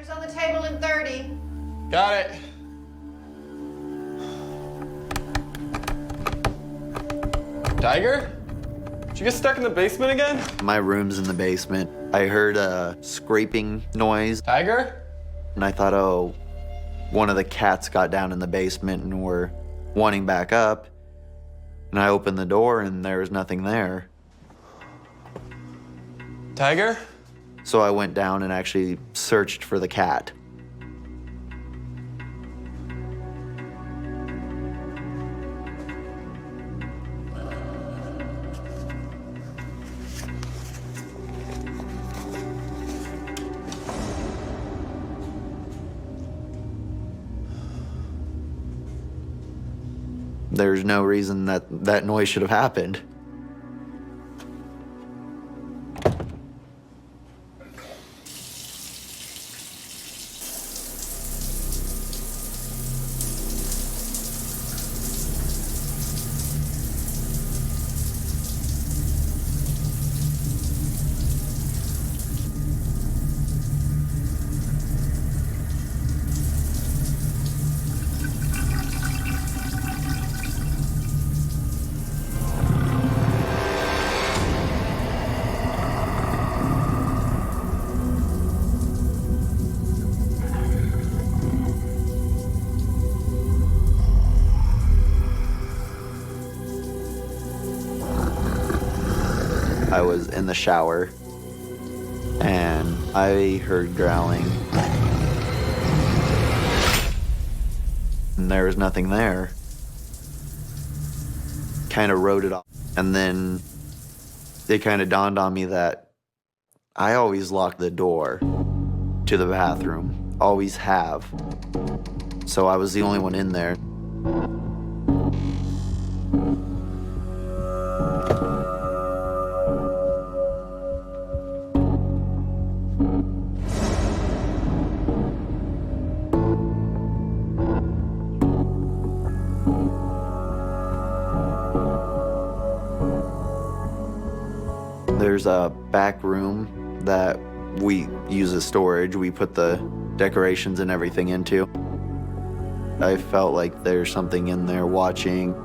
Dinner's on the table in 30. Got it. Tiger? Did you get stuck in the basement again? My room's in the basement. I heard a scraping noise, Tiger? and I thought, oh, one of the cats got down in the basement and were wanting back up. And I opened the door, and there was nothing there. Tiger? So I went down and actually searched for the cat. There's no reason that that noise should have happened. I was in the shower and I heard growling. And there was nothing there. Kind of wrote it off. And then it kind of dawned on me that I always lock the door to the bathroom. Always have. So I was the only one in there. There's a back room that we use as storage. We put the decorations and everything into. I felt like there's something in there watching.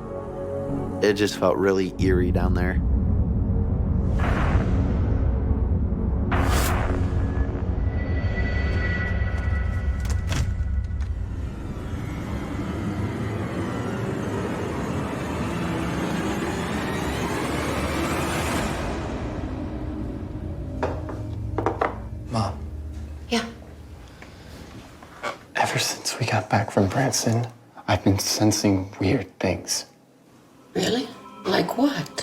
It just felt really eerie down there. Mom, Yeah. ever since we got back from Branson, I've been sensing weird things. Really? Like what?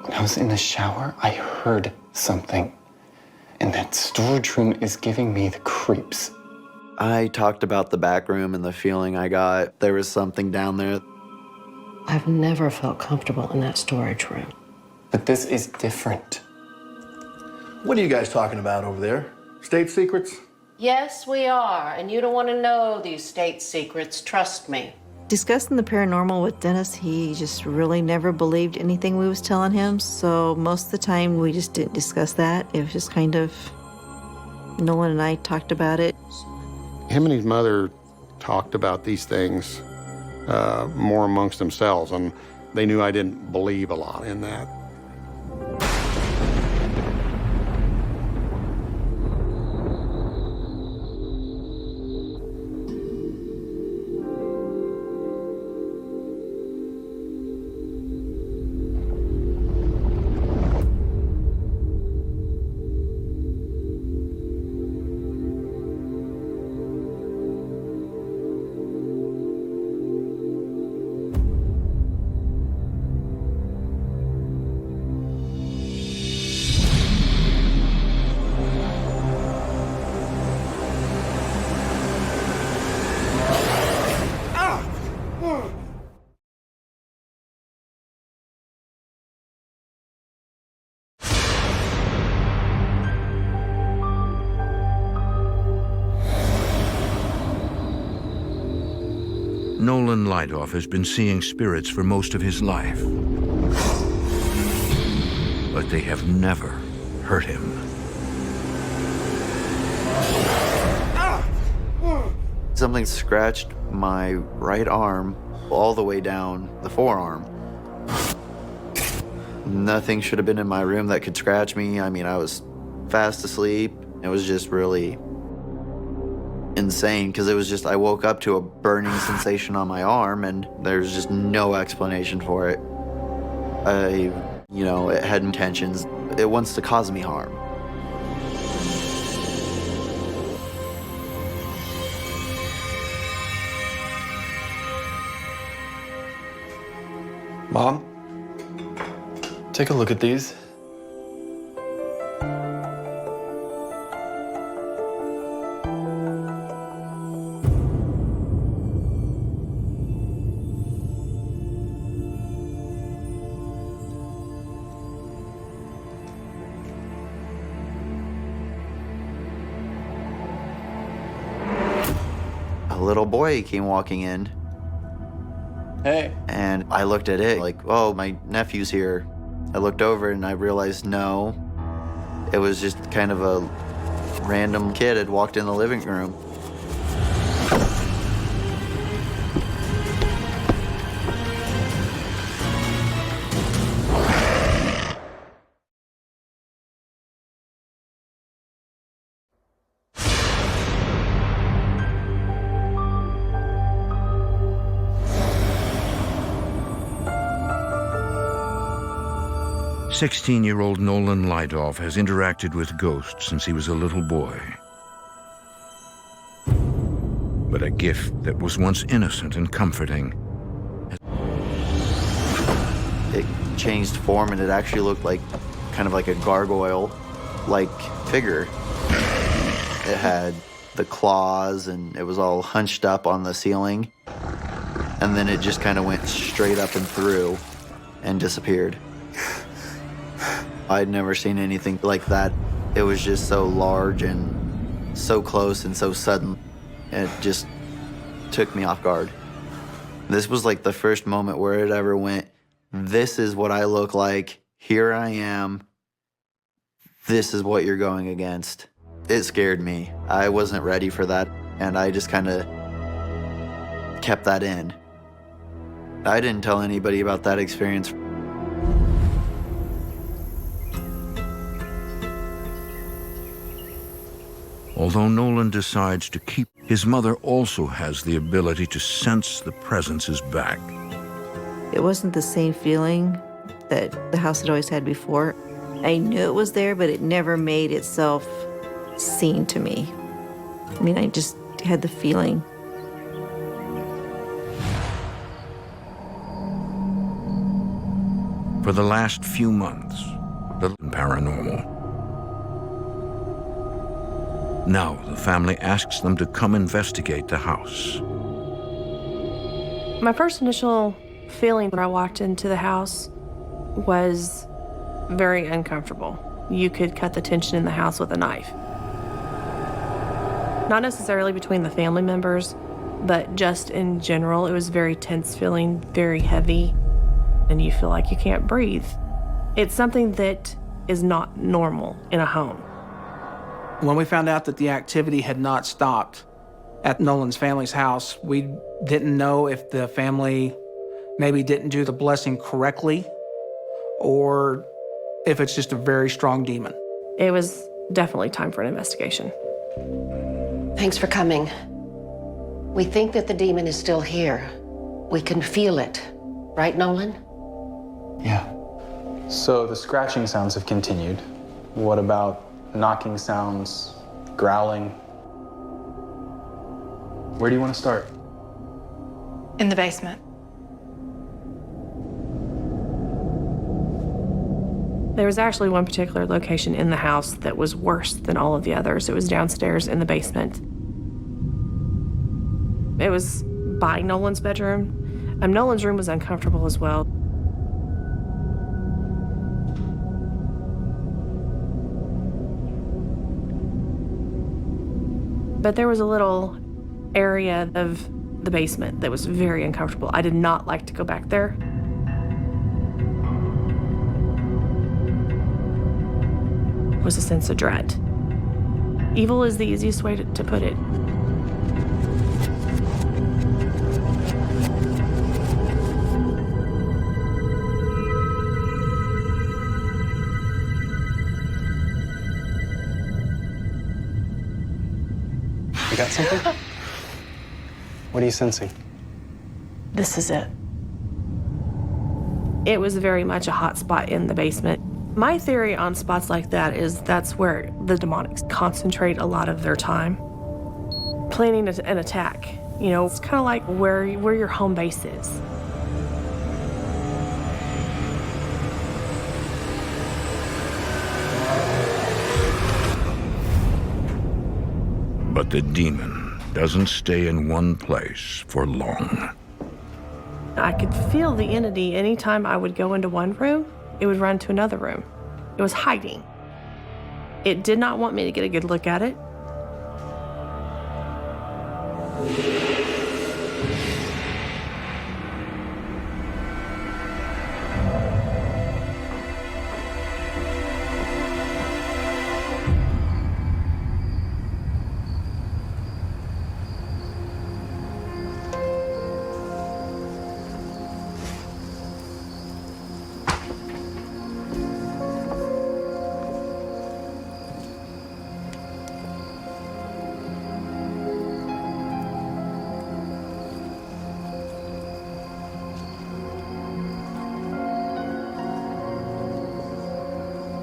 When I was in the shower, I heard something. And that storage room is giving me the creeps. I talked about the back room and the feeling I got. There was something down there. I've never felt comfortable in that storage room. But this is different. What are you guys talking about over there? State secrets? Yes, we are. And you don't want to know these state secrets, trust me. Discussing the paranormal with Dennis, he just really never believed anything we was telling him. So most of the time we just didn't discuss that. It was just kind of, Nolan and I talked about it. Him and his mother talked about these things more amongst themselves, and they knew I didn't believe a lot in that. Nolan Lidoff has been seeing spirits for most of his life, but they have never hurt him. Something scratched my right arm all the way down the forearm. Nothing should have been in my room that could scratch me. I mean, I was fast asleep. It was just really insane because it was just, I woke up to a burning sensation on my arm and there's just no explanation for it. It had intentions. It wants to cause me harm. Mom, take a look at these. A little boy came walking in. Hey. And I looked at it like, oh, my nephew's here. I looked over and I realized no. It was just kind of a random kid had walked in the living room. "16-year-old Nolan Lidoff has interacted with ghosts since he was a little boy. But a gift that was once innocent and comforting It changed form and it actually looked like kind of like a gargoyle-like figure. It had the claws and it was all hunched up on the ceiling. And then it just kind of went straight up and through and disappeared. I'd never seen anything like that. It was just so large and so close and so sudden. It just took me off guard. This was like the first moment where it ever went, this is what I look like. Here I am. This is what you're going against. It scared me. I wasn't ready for that, and I just kind of kept that in. I didn't tell anybody about that experience. Although Nolan decides to keep, his mother also has the ability to sense the presence is back. It wasn't the same feeling that the house had always had before. I knew it was there, but it never made itself seen to me. I mean, I just had the feeling. For the last few months, the paranormal. Now the family asks them to come investigate the house. My first initial feeling when I walked into the house was very uncomfortable. You could cut the tension in the house with a knife. Not necessarily between the family members, but just in general, it was very tense feeling, very heavy, and you feel like you can't breathe. It's something that is not normal in a home. When we found out that the activity had not stopped at Nolan's family's house, we didn't know if the family maybe didn't do the blessing correctly or if it's just a very strong demon. It was definitely time for an investigation. Thanks for coming. We think that the demon is still here. We can feel it. Right, Nolan? Yeah. So the scratching sounds have continued. What about knocking sounds, growling? Where do you want to start? In the basement. There was actually one particular location in the house that was worse than all of the others. It was downstairs in the basement. It was by Nolan's bedroom. Nolan's room was uncomfortable as well. But there was a little area of the basement that was very uncomfortable. I did not like to go back there. It was a sense of dread. Evil is the easiest way to put it. got something? What are you sensing? This is it. It was very much a hot spot in the basement. My theory on spots like that is that's where the demonics concentrate a lot of their time. Planning an attack. You know, it's kind of like where your home base is. But the demon doesn't stay in one place for long. I could feel the entity anytime I would go into one room, it would run to another room. It was hiding. It did not want me to get a good look at it.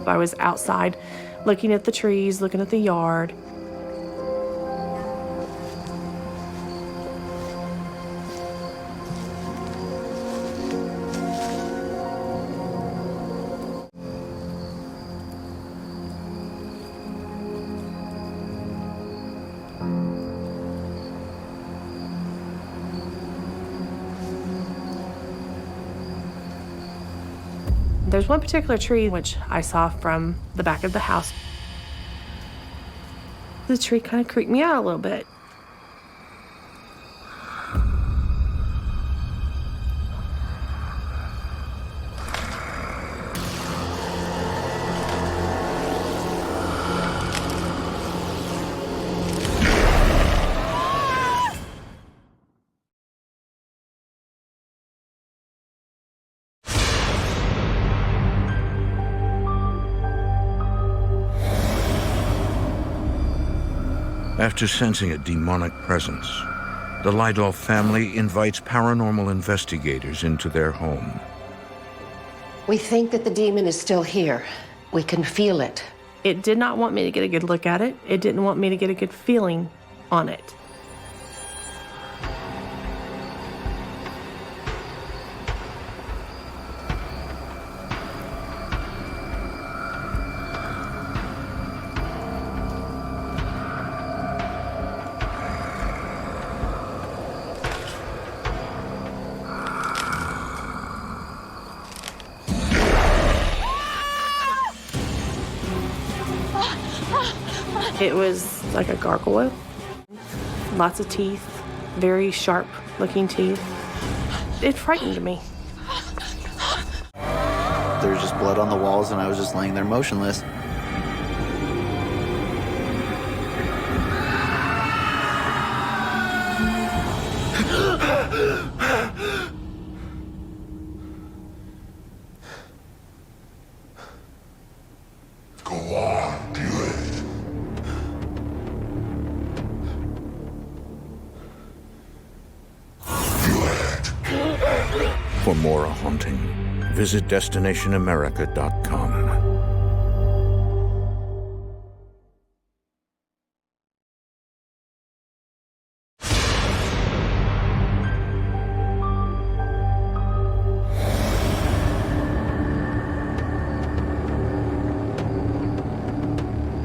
I was outside looking at the trees, looking at the yard. There's one particular tree which I saw from the back of the house. The tree kind of creeped me out a little bit. After sensing a demonic presence, the Lydolf family invites paranormal investigators into their home. We think that the demon is still here. We can feel it. It did not want me to get a good look at it. It didn't want me to get a good feeling on it. It was like a gargoyle. Lots of teeth, very sharp looking teeth. It frightened me. There was just blood on the walls and I was just laying there motionless. Go on, do it. For more haunting, visit DestinationAmerica.com.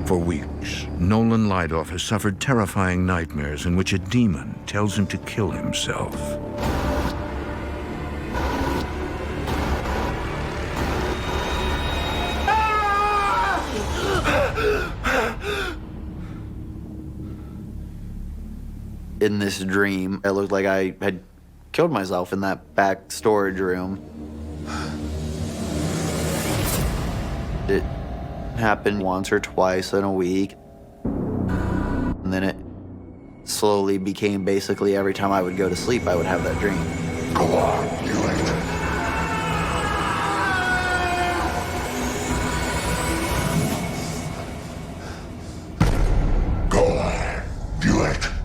For weeks, Nolan Lydolf has suffered terrifying nightmares in which a demon tells him to kill himself. In this dream, it looked like I had killed myself in that back storage room. It happened once or twice in a week. And then it slowly became basically every time I would go to sleep, I would have that dream. Go on, do it. Go on, do it.